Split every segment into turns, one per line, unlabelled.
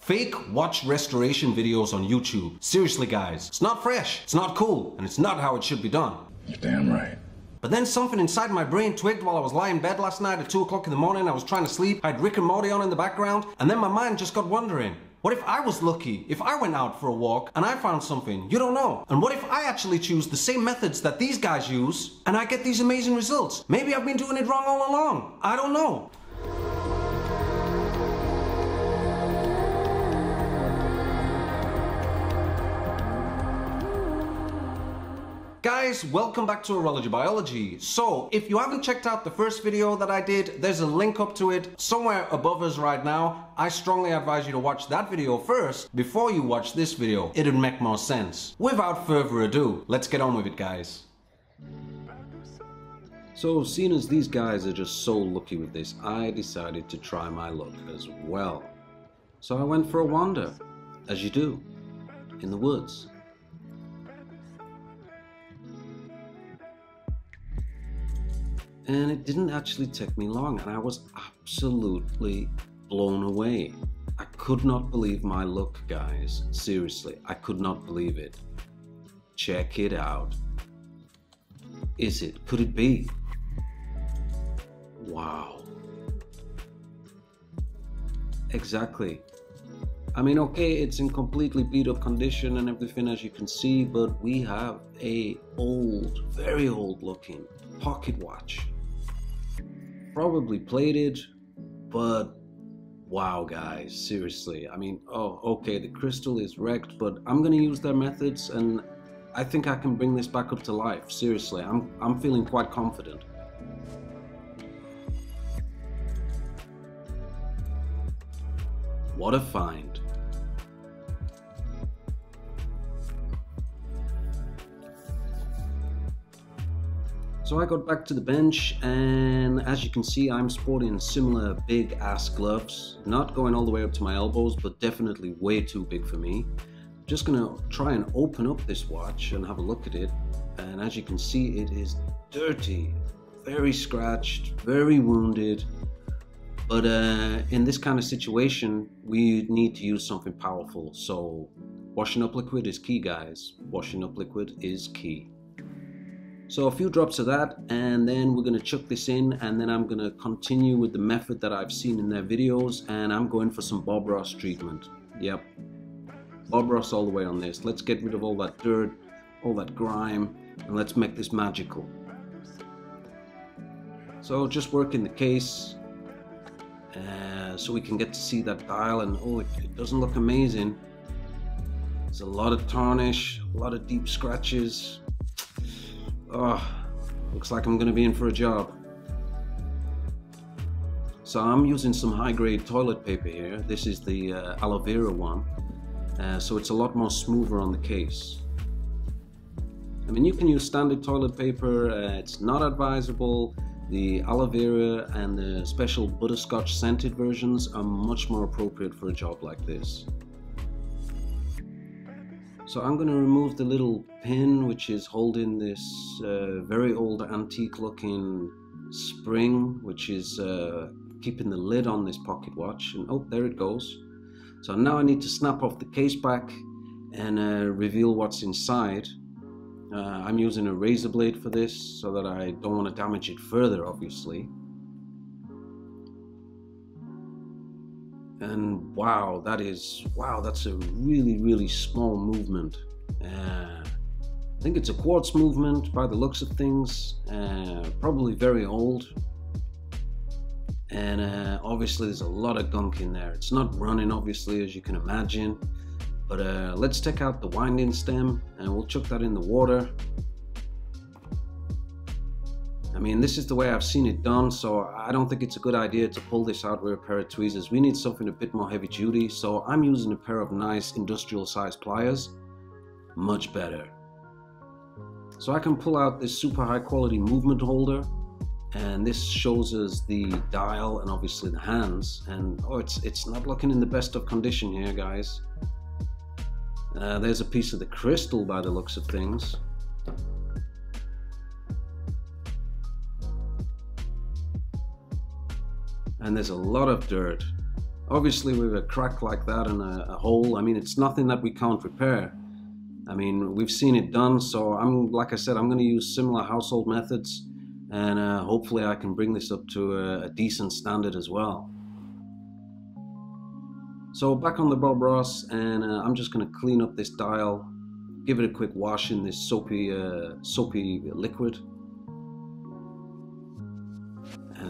Fake watch restoration videos on YouTube. Seriously guys, it's not fresh, it's not cool, and it's not how it should be done.
You're damn right.
But then something inside my brain twigged while I was lying in bed last night at 2 o'clock in the morning. I was trying to sleep, I had Rick and Morty on in the background, and then my mind just got wondering, what if I was lucky? If I went out for a walk and I found something you don't know? And what if I actually choose the same methods that these guys use and I get these amazing results? Maybe I've been doing it wrong all along. I don't know. Guys, welcome back to Horology Biology. So, if you haven't checked out the first video that I did, there's a link up to it somewhere above us right now. I strongly advise you to watch that video first before you watch this video. It'd make more sense. Without further ado, let's get on with it, guys. So, seeing as these guys are just so lucky with this, I decided to try my luck as well. So I went for a wander, as you do, in the woods. And it didn't actually take me long, and I was absolutely blown away. I could not believe my luck, guys. Seriously, I could not believe it. Check it out. Is it? Could it be? Wow. Exactly. I mean, okay, it's in completely beat up condition and everything, as you can see, but we have a old, very old looking pocket watch. Probably plated, but wow, guys, seriously. I mean, oh, okay, the crystal is wrecked, but I'm gonna use their methods, and I think I can bring this back up to life. Seriously, I'm feeling quite confident. What a find. So I got back to the bench, and as you can see, I'm sporting similar big ass gloves, not going all the way up to my elbows, but definitely way too big for me. Just gonna try and open up this watch and have a look at it, and as you can see, it is dirty, very scratched, very wounded, but in this kind of situation, we need to use something powerful. So washing up liquid is key, guys. Washing up liquid is key. So a few drops of that, and then we're gonna chuck this in, and then I'm gonna continue with the method that I've seen in their videos, and I'm going for some Bob Ross treatment. Yep, Bob Ross all the way on this. Let's get rid of all that dirt, all that grime, and let's make this magical. So just working the case, so we can get to see that dial, and oh, it doesn't look amazing. There's a lot of tarnish, a lot of deep scratches. Oh, looks like I'm gonna be in for a job. So I'm using some high-grade toilet paper here. This is the aloe vera one, so it's a lot more smoother on the case. I mean, you can use standard toilet paper, it's not advisable. The aloe vera and the special butterscotch scented versions are much more appropriate for a job like this. So I'm going to remove the little pin which is holding this very old antique looking spring, which is keeping the lid on this pocket watch, and oh, there it goes. So now I need to snap off the case back and reveal what's inside. I'm using a razor blade for this so that I don't want to damage it further, obviously. And wow, that's a really small movement. I think it's a quartz movement by the looks of things, probably very old, and obviously there's a lot of gunk in there. It's not running, obviously, as you can imagine, but let's take out the winding stem and we'll chuck that in the water. I mean, this is the way I've seen it done, so I don't think it's a good idea to pull this out with a pair of tweezers. We need something a bit more heavy duty, so I'm using a pair of nice industrial sized pliers. Much better. So I can pull out this super high quality movement holder, and this shows us the dial and obviously the hands, and oh, it's not looking in the best of condition here, guys. There's a piece of the crystal by the looks of things. And there's a lot of dirt. Obviously with a crack like that and a hole, I mean, it's nothing that we can't repair. I mean, we've seen it done, so like I said, I'm going to use similar household methods, and hopefully I can bring this up to a decent standard as well. So back on the Bob Ross, and I'm just going to clean up this dial, give it a quick wash in this soapy liquid.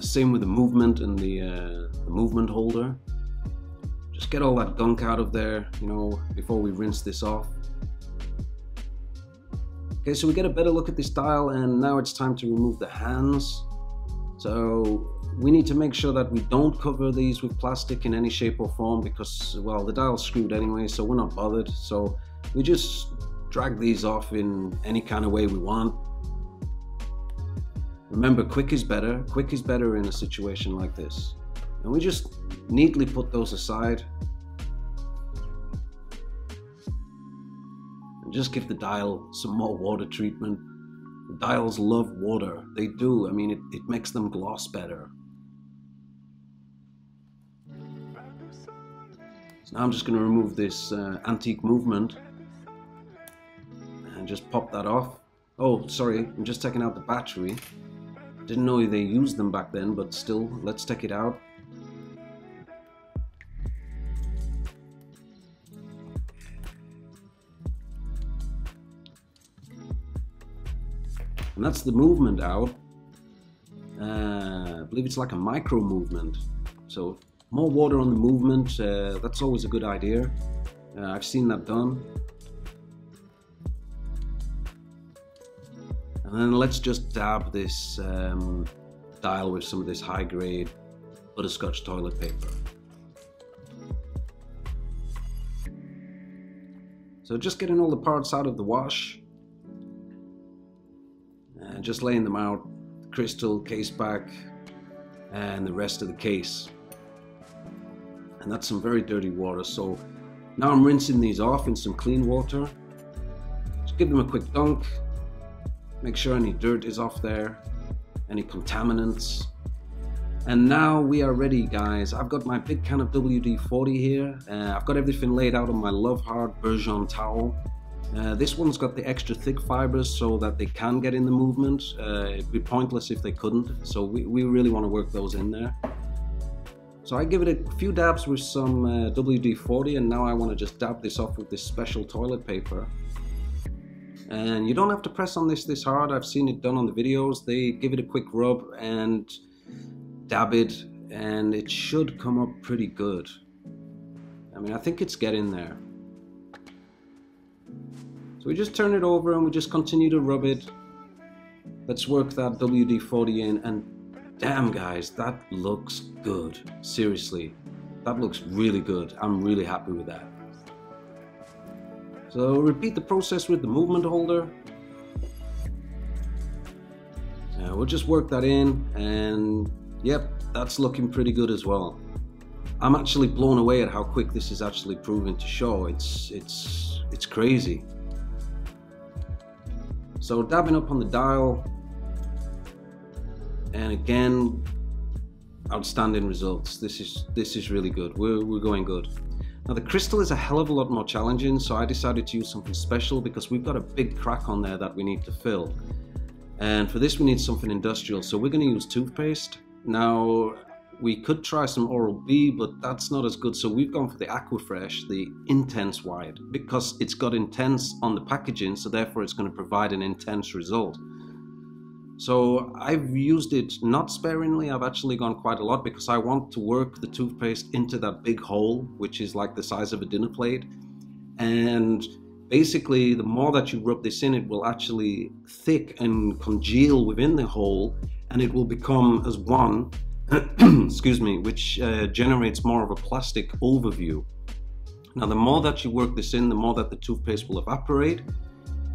Same with the movement and the movement holder. Just get all that gunk out of there, you know, before we rinse this off. Okay, so we get a better look at this dial, and now it's time to remove the hands. So we need to make sure that we don't cover these with plastic in any shape or form, because, well, the dial's screwed anyway, so we're not bothered. So we just drag these off in any kind of way we want. Remember, quick is better. Quick is better in a situation like this. And we just neatly put those aside. And just give the dial some more water treatment. The dials love water. They do. I mean, it makes them gloss better. So now I'm just going to remove this antique movement and just pop that off. Oh, sorry, I'm just taking out the battery. Didn't know they used them back then, but still, let's take it out. And that's the movement out. I believe it's like a micro movement. So more water on the movement, that's always a good idea. I've seen that done. And then let's just dab this dial with some of this high-grade butterscotch toilet paper. So just getting all the parts out of the wash. And just laying them out, the crystal, case back, and the rest of the case. And that's some very dirty water. So now I'm rinsing these off in some clean water. Just give them a quick dunk. Make sure any dirt is off there, any contaminants. And now we are ready, guys. I've got my big can of WD-40 here. I've got everything laid out on my Love Hard Bergeron towel. This one's got the extra thick fibers so that they can get in the movement. It'd be pointless if they couldn't, so we really want to work those in there. So I give it a few dabs with some WD-40, and now I want to just dab this off with this special toilet paper. And you don't have to press on this hard. I've seen it done on the videos. They give it a quick rub and dab it, and it should come up pretty good. I mean, I think it's getting there. So we just turn it over and we just continue to rub it. Let's work that WD-40 in, and damn guys, that looks good. Seriously, that looks really good. I'm really happy with that. So repeat the process with the movement holder. We'll just work that in, and yep, that's looking pretty good as well. I'm actually blown away at how quick this is actually proving to show. It's crazy. So dabbing up on the dial, and again, outstanding results. This is really good. We're going good. Now the crystal is a hell of a lot more challenging, so I decided to use something special because we've got a big crack on there that we need to fill. And for this we need something industrial, so we're going to use toothpaste. Now we could try some Oral-B, but that's not as good, so we've gone for the Aquafresh, the Intense White, because it's got intense on the packaging, so therefore it's going to provide an intense result. So I've used it not sparingly. I've actually gone quite a lot because I want to work the toothpaste into that big hole, which is like the size of a dinner plate. And basically the more that you rub this in, it will actually thick and congeal within the hole, and it will become as one excuse me, which generates more of a plastic overview. Now the more that you work this in, the more that the toothpaste will evaporate,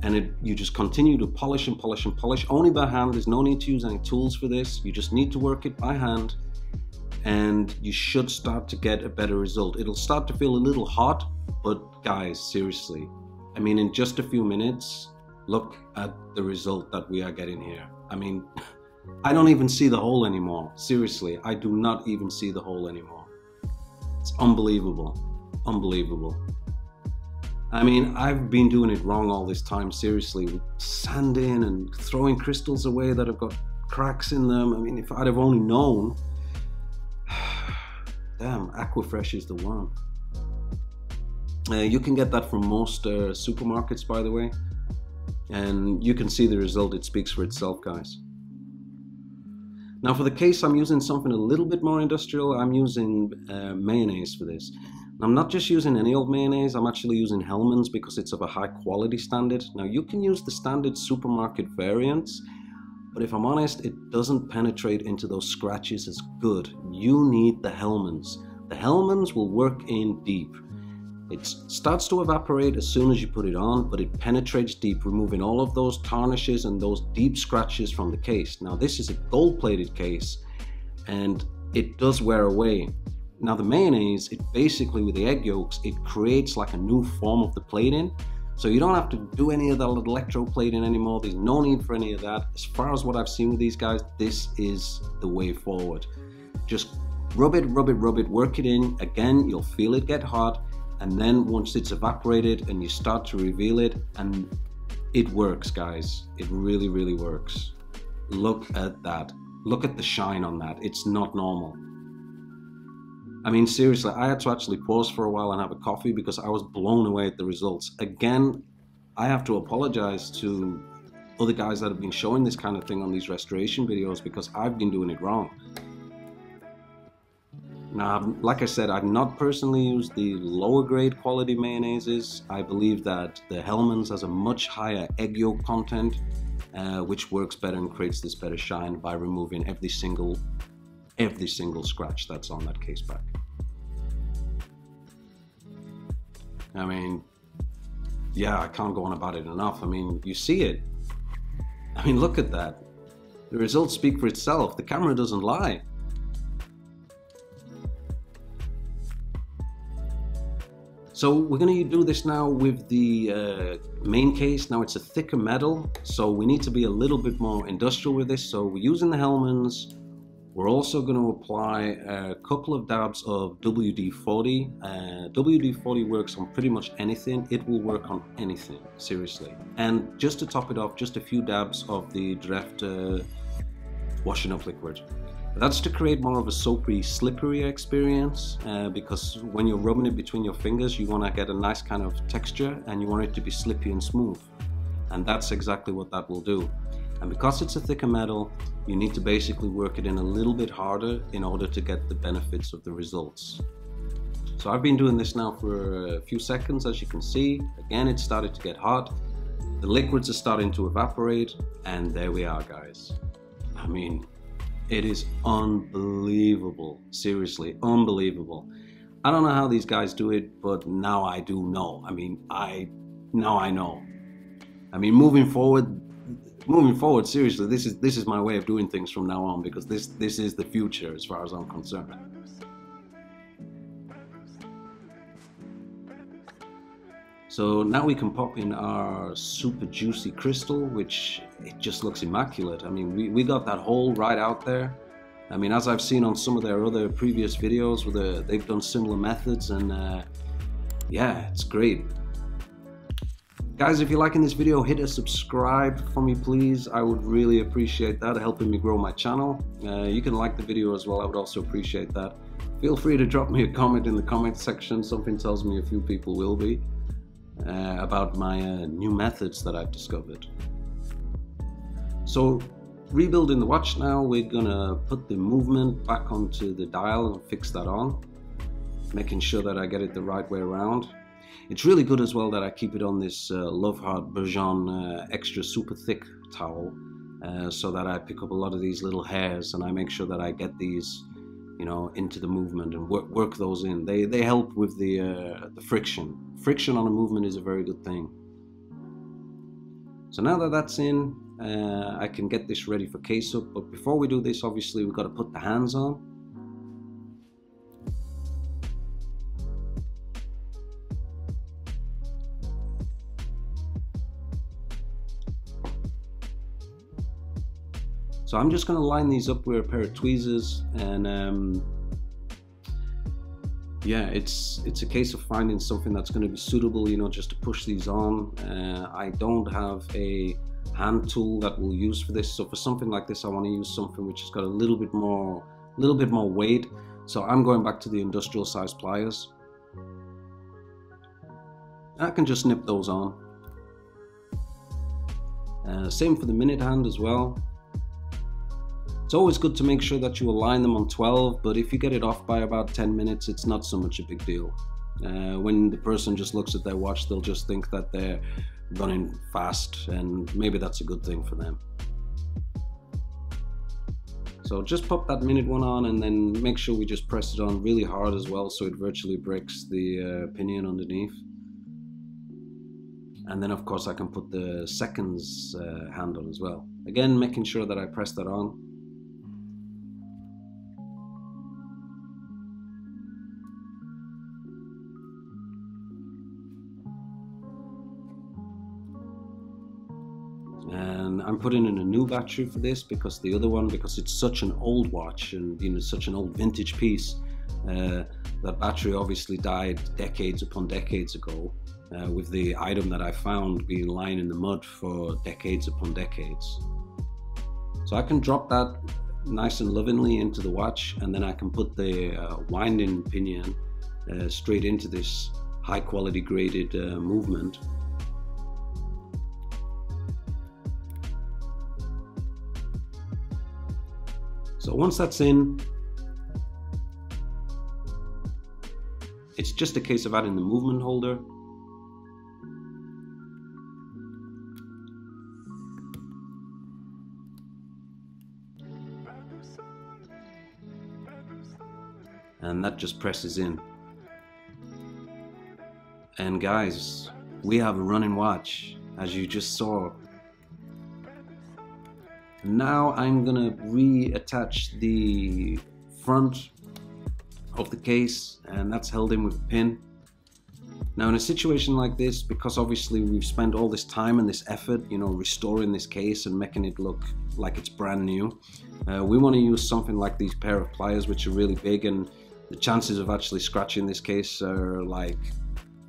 and you just continue to polish and polish and polish, only by hand. There's no need to use any tools for this. You just need to work it by hand, and you should start to get a better result. It'll start to feel a little hot, but guys, seriously, I mean, in just a few minutes, look at the result that we are getting here. I mean, I don't even see the hole anymore. Seriously, I do not even see the hole anymore. It's unbelievable, unbelievable. I mean, I've been doing it wrong all this time, seriously, with sanding and throwing crystals away that have got cracks in them. I mean, if I'd have only known, damn, Aquafresh is the one. You can get that from most supermarkets, by the way, and you can see the result. It speaks for itself, guys. Now for the case, I'm using something a little bit more industrial. I'm using mayonnaise for this. I'm not just using any old mayonnaise, I'm actually using Hellmann's because it's of a high quality standard. Now you can use the standard supermarket variants, but if I'm honest, it doesn't penetrate into those scratches as good. You need the Hellmann's. The Hellmann's will work in deep. It starts to evaporate as soon as you put it on, but it penetrates deep, removing all of those tarnishes and those deep scratches from the case. Now this is a gold-plated case, and it does wear away. Now the mayonnaise, it basically, with the egg yolks, it creates like a new form of the plating. So you don't have to do any of that electroplating anymore. There's no need for any of that. As far as what I've seen with these guys, this is the way forward. Just rub it, rub it, rub it, work it in. Again, you'll feel it get hot. And then once it's evaporated and you start to reveal it, and it works, guys. It really, really works. Look at that. Look at the shine on that. It's not normal. I mean, seriously, I had to actually pause for a while and have a coffee because I was blown away at the results. Again, I have to apologize to other guys that have been showing this kind of thing on these restoration videos because I've been doing it wrong. Now, like I said, I've not personally used the lower grade quality mayonnaises. I believe that the Hellmann's has a much higher egg yolk content, which works better and creates this better shine by removing every single scratch that's on that case back. I mean, yeah, I can't go on about it enough. I mean, you see it. I mean, look at that. The results speak for itself. The camera doesn't lie. So we're going to do this now with the main case. Now it's a thicker metal, so we need to be a little bit more industrial with this. So we're using the Hellmann's. We're also going to apply a couple of dabs of WD-40. WD-40 works on pretty much anything. It will work on anything, seriously. And just to top it off, just a few dabs of the Dreft washing up liquid. That's to create more of a soapy, slippery experience, because when you're rubbing it between your fingers, you want to get a nice kind of texture and you want it to be slippy and smooth. And that's exactly what that will do. And because it's a thicker metal, you need to basically work it in a little bit harder in order to get the benefits of the results. So I've been doing this now for a few seconds, as you can see. Again, it started to get hot. The liquids are starting to evaporate, and there we are, guys. I mean, it is unbelievable. Seriously, unbelievable. I don't know how these guys do it, but now I do know. I mean, now I know. I mean, moving forward, seriously, this is my way of doing things from now on, because this is the future as far as I'm concerned. So now we can pop in our super juicy crystal, which it just looks immaculate. I mean, we got that hole right out there. I mean, as I've seen on some of their other previous videos where they've done similar methods, and yeah, it's great. Guys, if you're liking this video, hit a subscribe for me, please. I would really appreciate that, helping me grow my channel. You can like the video as well. I would also appreciate that. Feel free to drop me a comment in the comment section. Something tells me a few people will be, about my new methods that I've discovered. So, rebuilding the watch now, we're gonna put the movement back onto the dial and fix that on, making sure that I get it the right way around. It's really good as well that I keep it on this Love Heart Bergeon extra super thick towel, so that I pick up a lot of these little hairs, and I make sure that I get these, you know, into the movement and work those in. They help with the friction. Friction on a movement is a very good thing. So now that that's in, I can get this ready for case up. But before we do this, obviously we've got to put the hands on. So I'm just going to line these up with a pair of tweezers, and yeah, it's a case of finding something that's going to be suitable, you know, just to push these on. I don't have a hand tool that we'll use for this, so for something like this I want to use something which has got a little bit more weight. So I'm going back to the industrial size pliers. I can just nip those on. Same for the minute hand as well. It's always good to make sure that you align them on 12, but if you get it off by about 10 minutes, it's not so much a big deal. When the person just looks at their watch, they'll just think that they're running fast, and maybe that's a good thing for them. So just pop that minute one on, and then make sure we just press it on really hard as well, so it virtually breaks the pinion underneath. And then of course I can put the seconds hand on as well. Again, making sure that I press that on. And I'm putting in a new battery for this, because the other one, because it's such an old watch and, you know, such an old vintage piece, that battery obviously died decades upon decades ago, with the item that I found being lying in the mud for decades upon decades. So I can drop that nice and lovingly into the watch, and then I can put the winding pinion straight into this high quality graded movement. So once that's in, it's just a case of adding the movement holder. And that just presses in. And guys, we have a running watch, as you just saw. Now I'm gonna reattach the front of the case, and that's held in with a pin. Now in a situation like this, because obviously we've spent all this time and this effort, you know, restoring this case and making it look like it's brand new, we want to use something like these pair of pliers, which are really big, and the chances of actually scratching this case are like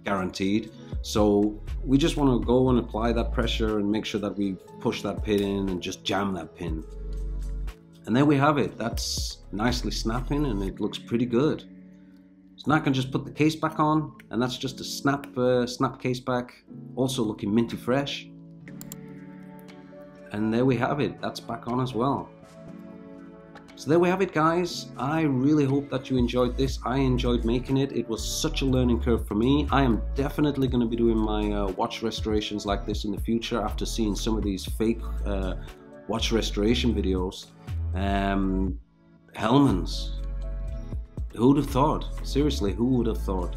guaranteed. So we just want to go and apply that pressure and make sure that we push that pin in and just jam that pin. And there we have it. That's nicely snapping and it looks pretty good. So now I can just put the case back on, and that's just a snap case back, also looking minty fresh. And there we have it. That's back on as well. So there we have it, guys. I really hope that you enjoyed this. I enjoyed making it. It was such a learning curve for me. I am definitely going to be doing my watch restorations like this in the future, after seeing some of these fake watch restoration videos. Hellmans. Who would have thought? Seriously, who would have thought?